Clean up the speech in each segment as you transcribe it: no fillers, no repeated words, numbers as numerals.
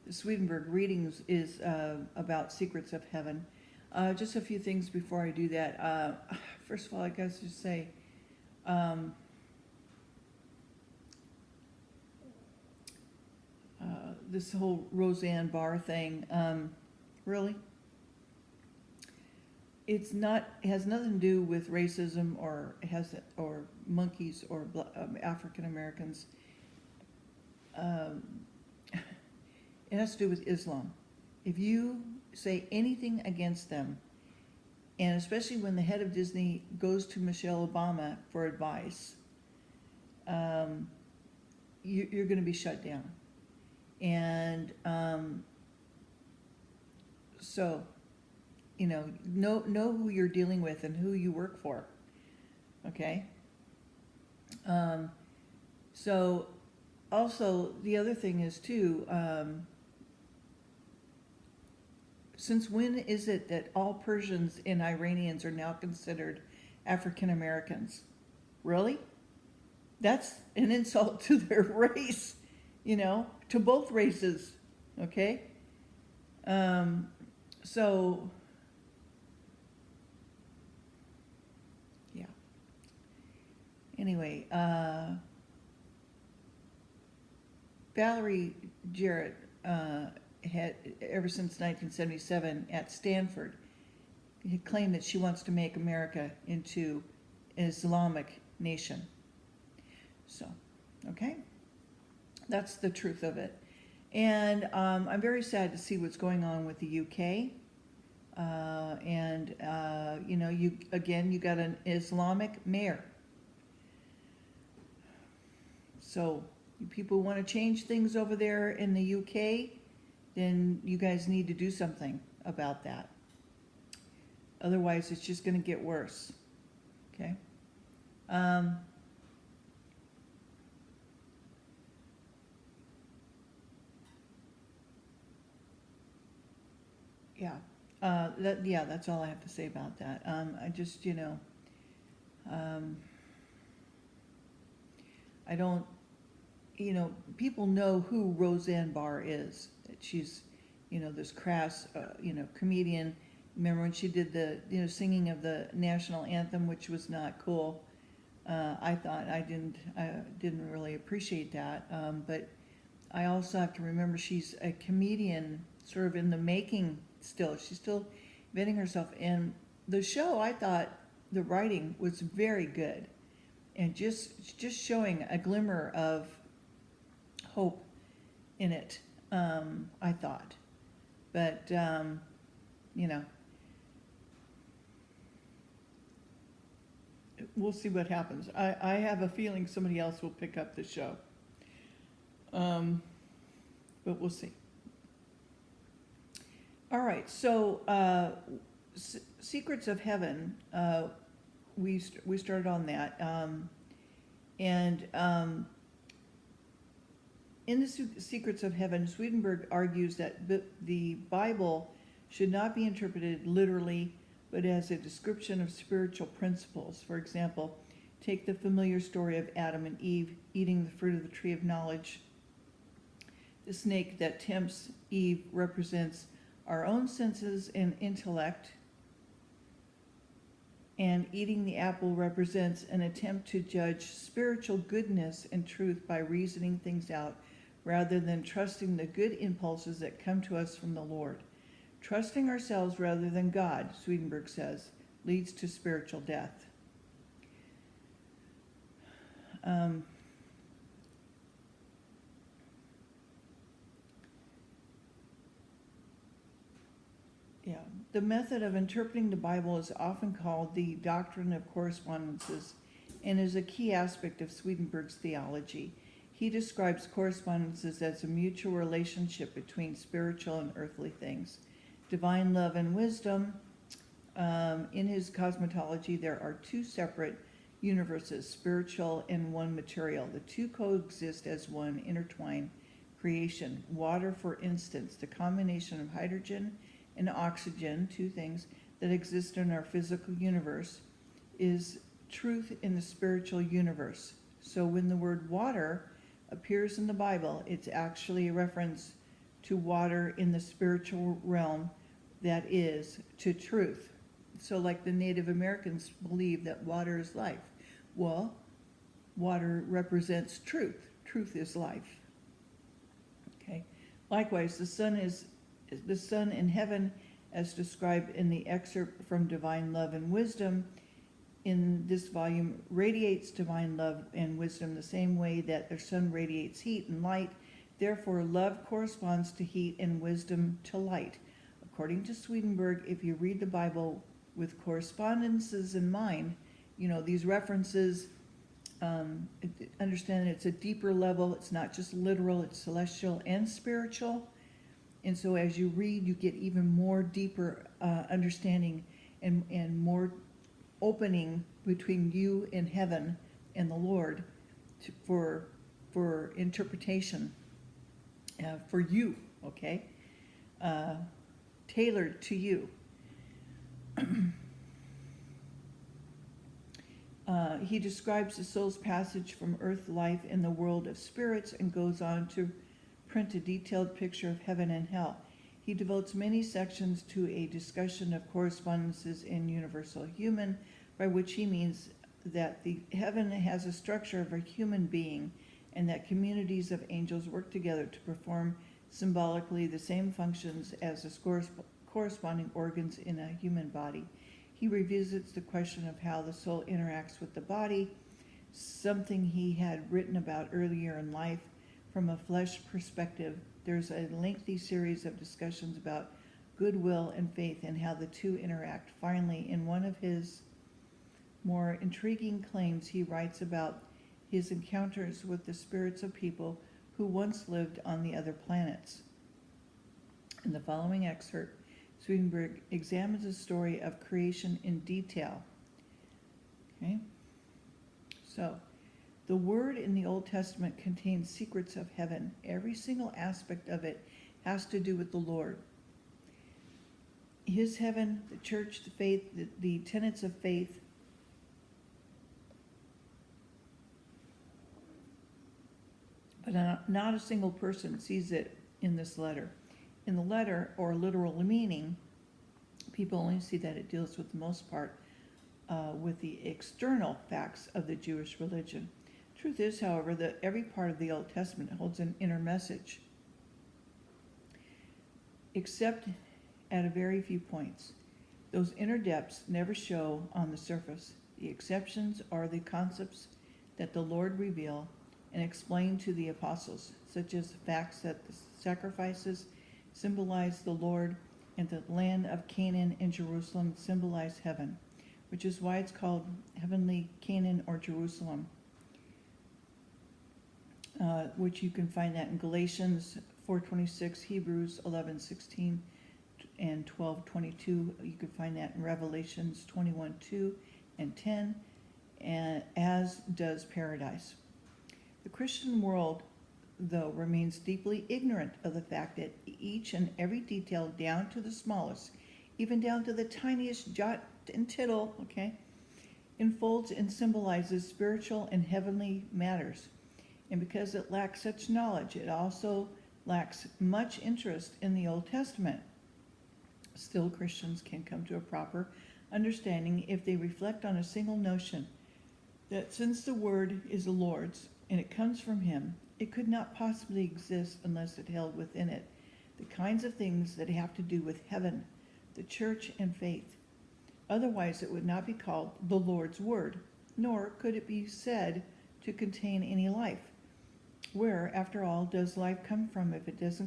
the Swedenborg readings is about secrets of heaven. Just a few things before I do that. First of all, I guess just say, um, this whole Roseanne Barr thing, really, it's not, it has nothing to do with racism or monkeys or African Americans. Um, it has to do with Islam. If you say anything against them, and especially when the head of Disney goes to Michelle Obama for advice, you're going to be shut down. And so, know who you're dealing with and who you work for. Okay. Um, so, also the other thing is too. Since when is it that all Persians and Iranians are now considered African Americans? Really? That's an insult to their race, to both races. Okay. Um, so, yeah. Anyway, Valerie Jarrett had, ever since 1977 at Stanford, had claimed that she wants to make America into an Islamic nation. So, okay, that's the truth of it. And I'm very sad to see what's going on with the UK. You got an Islamic mayor. So, you people want to change things over there in the UK, then you guys need to do something about that. Otherwise, it's just going to get worse. Okay? Yeah. That's all I have to say about that. I just, I don't, people know who Roseanne Barr is. That she's, this crass, comedian. Remember when she did the, singing of the national anthem, which was not cool. I thought I didn't really appreciate that. But I also have to remember she's a comedian, sort of in the making still. She's still inventing herself. And the show, I thought the writing was very good, and just showing a glimmer of hope in it. I thought, but we'll see what happens. I have a feeling somebody else will pick up the show. But we'll see. All right, so Secrets of Heaven, we started on that. And in the Secrets of Heaven, Swedenborg argues that the Bible should not be interpreted literally, but as a description of spiritual principles. For example, take the familiar story of Adam and Eve eating the fruit of the tree of knowledge. The snake that tempts Eve represents our own senses and intellect, and eating the apple represents an attempt to judge spiritual goodness and truth by reasoning things out rather than trusting the good impulses that come to us from the Lord. Trusting ourselves rather than God, Swedenborg says, leads to spiritual death. The method of interpreting the Bible is often called the doctrine of correspondences and is a key aspect of Swedenborg's theology. He describes correspondences as a mutual relationship between spiritual and earthly things. Divine love and wisdom. In his cosmology, there are two separate universes, spiritual and one material. The two coexist as one intertwined creation. Water, for instance, the combination of hydrogen and oxygen, two things that exist in our physical universe, is truth in the spiritual universe. So when the word water appears in the Bible, it's actually a reference to water in the spiritual realm, that is, to truth. So like the Native Americans believe that water is life. Well, water represents truth. Truth is life. Okay. Likewise, the sun in heaven, as described in the excerpt from Divine Love and Wisdom in this volume, radiates divine love and wisdom the same way that the sun radiates heat and light. Therefore, love corresponds to heat and wisdom to light. According to Swedenborg, if you read the Bible with correspondences in mind, these references, understand it's a deeper level. It's not just literal, it's celestial and spiritual. And so as you read, you get even more deeper understanding and more opening between you and heaven and the Lord for interpretation for you, okay? Tailored to you. He describes the soul's passage from earth life in the world of spirits and goes on to print a detailed picture of heaven and hell. He devotes many sections to a discussion of correspondences in universal human, by which he means that the heaven has a structure of a human being and that communities of angels work together to perform symbolically the same functions as the corresponding organs in a human body. He revisits the question of how the soul interacts with the body, something he had written about earlier in life from a flesh perspective. There's a lengthy series of discussions about goodwill and faith and how the two interact. Finally, in one of his more intriguing claims, he writes about his encounters with the spirits of people who once lived on the other planets. In the following excerpt, Swedenborg examines the story of creation in detail. Okay? So, the Word in the Old Testament contains secrets of heaven. Every single aspect of it has to do with the Lord. His heaven, the church, the faith, the tenets of faith. But not a single person sees it in this letter. In the letter, or literal meaning, people only see that it deals with the most part with the external facts of the Jewish religion. Truth is, however, that every part of the Old Testament holds an inner message, except at a very few points. Those inner depths never show on the surface. The exceptions are the concepts that the Lord revealed and explained to the apostles, such as the facts that the sacrifices symbolize the Lord and the land of Canaan and Jerusalem symbolize heaven, which is why it's called heavenly Canaan or Jerusalem, which you can find that in Galatians 4:26, Hebrews 11:16, and 12:22. You can find that in Revelations 21:2 and 10, and as does paradise. The Christian world, though, remains deeply ignorant of the fact that each and every detail, down to the smallest, even down to the tiniest jot and tittle, okay, enfolds and symbolizes spiritual and heavenly matters. And because it lacks such knowledge, it also lacks much interest in the Old Testament. Still, Christians can come to a proper understanding if they reflect on a single notion, that since the Word is the Lord's, and it comes from Him, it could not possibly exist unless it held within it the kinds of things that have to do with heaven, the church, and faith. Otherwise, it would not be called the Lord's Word, nor could it be said to contain any life. Where, after all, does life come from if it does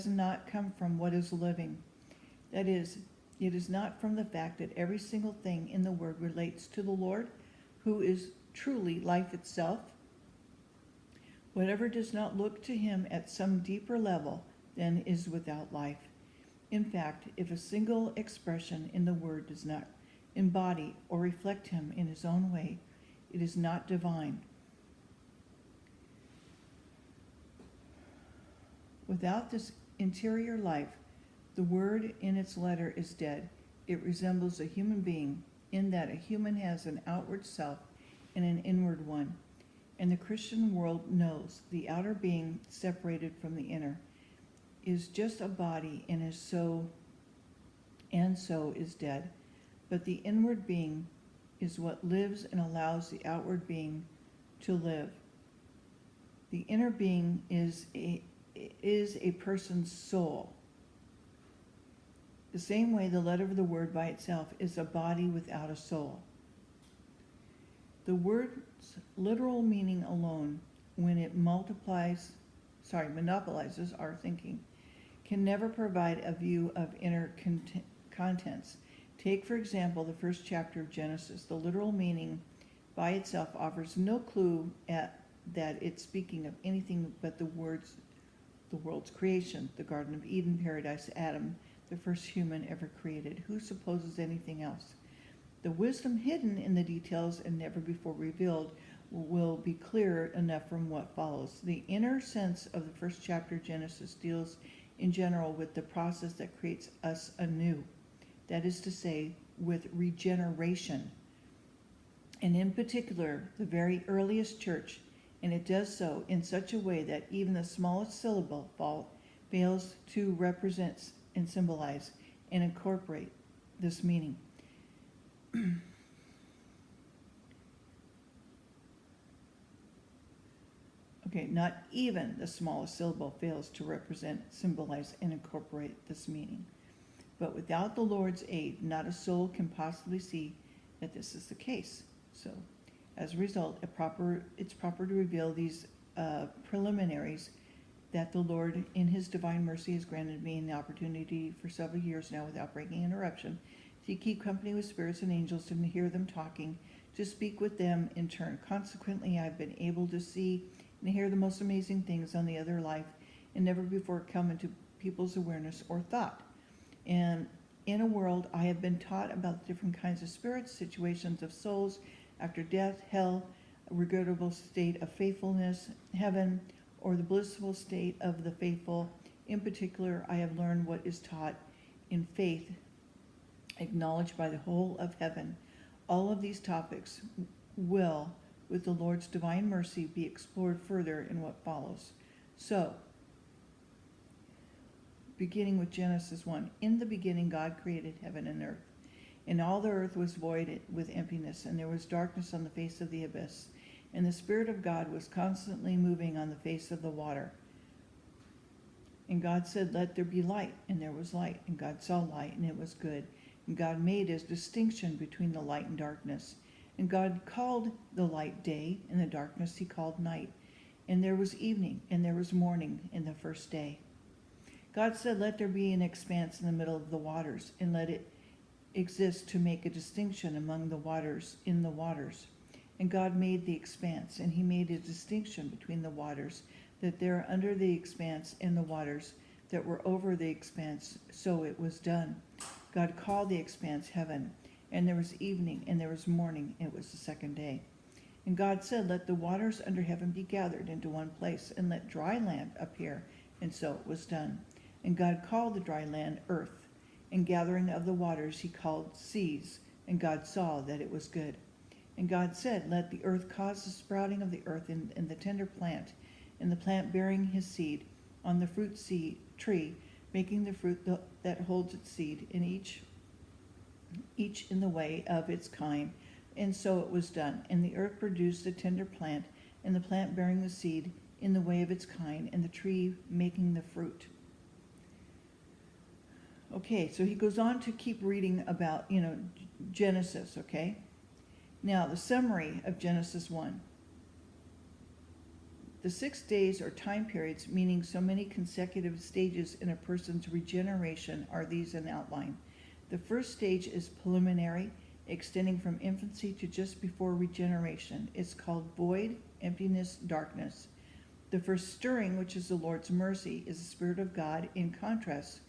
not come from what is living? That is, it is not from the fact that every single thing in the Word relates to the Lord, who is truly life itself. Whatever does not look to Him at some deeper level, then is without life. In fact, if a single expression in the Word does not embody or reflect Him in His own way, it is not divine. Without this interior life, the Word in its letter is dead. It resembles a human being in that a human has an outward self and an inward one. And the Christian world knows the outer being separated from the inner is just a body and so is dead. But the inward being is what lives and allows the outward being to live. The inner being is a person's soul. The same way the letter of the word by itself is a body without a soul. The word's literal meaning alone, when it monopolizes our thinking, can never provide a view of inner contents. Take, for example, the first chapter of Genesis. The literal meaning by itself offers no clue that it's speaking of anything but the world's creation, the Garden of Eden, paradise, Adam, the first human ever created. Who supposes anything else? The wisdom hidden in the details and never before revealed will be clear enough from what follows. The inner sense of the first chapter of Genesis deals in general with the process that creates us anew. That is to say, with regeneration. And in particular, the very earliest church, and it does so in such a way that even the smallest syllable fails to represent and symbolize and incorporate this meaning. Okay, not even the smallest syllable fails to represent, symbolize, and incorporate this meaning. But without the Lord's aid, not a soul can possibly see that this is the case. So, as a result, it's proper to reveal these preliminaries that the Lord, in His divine mercy, has granted me an opportunity for several years now without breaking interruption to keep company with spirits and angels and to hear them talking, to speak with them in turn. Consequently, I've been able to see and hear the most amazing things on the other life and never before come into people's awareness or thought. And in a world, I have been taught about different kinds of spirits, situations of souls after death, hell, a regrettable state of faithfulness, heaven, or the blissful state of the faithful. In particular, I have learned what is taught in faith, acknowledged by the whole of heaven. All of these topics will, with the Lord's divine mercy, be explored further in what follows. So, beginning with Genesis 1, in the beginning God created heaven and earth, and all the earth was void with emptiness, and there was darkness on the face of the abyss, and the Spirit of God was constantly moving on the face of the water. And God said, "Let there be light," and there was light, and God saw light, and it was good. And God made His distinction between the light and darkness. And God called the light day, and the darkness He called night. And there was evening, and there was morning in the first day. God said, "Let there be an expanse in the middle of the waters, and let it exist to make a distinction among the waters in the waters." And God made the expanse, and He made a distinction between the waters that there under the expanse and the waters that were over the expanse. So it was done. God called the expanse heaven, and there was evening, and there was morning. It was the second day. And God said, "Let the waters under heaven be gathered into one place, and let dry land appear." And so it was done. And God called the dry land earth, and gathering of the waters He called seas. And God saw that it was good. And God said, "Let the earth cause the sprouting of the earth in the tender plant, and the plant bearing his seed on the fruit tree, making the fruit that holds its seed, in each in the way of its kind." And so it was done. And the earth produced the tender plant, and the plant bearing the seed in the way of its kind, and the tree making the fruit. Okay, so he goes on to keep reading about, Genesis, okay? Now, the summary of Genesis 1. The 6 days or time periods, meaning so many consecutive stages in a person's regeneration, are these in outline. The first stage is preliminary, extending from infancy to just before regeneration. It's called void, emptiness, darkness. The first stirring, which is the Lord's mercy, is the Spirit of God in contrast,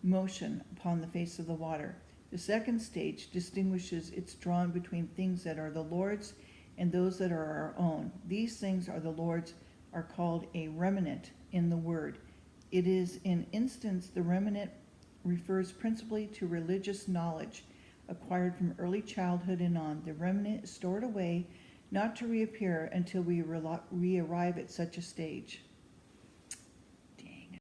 motion upon the face of the water. The second stage distinguishes its drawn between things that are the Lord's and those that are our own. These things are the Lord's are called a remnant in the word. It is in instance the remnant refers principally to religious knowledge acquired from early childhood and on. The remnant is stored away not to reappear until we arrive at such a stage.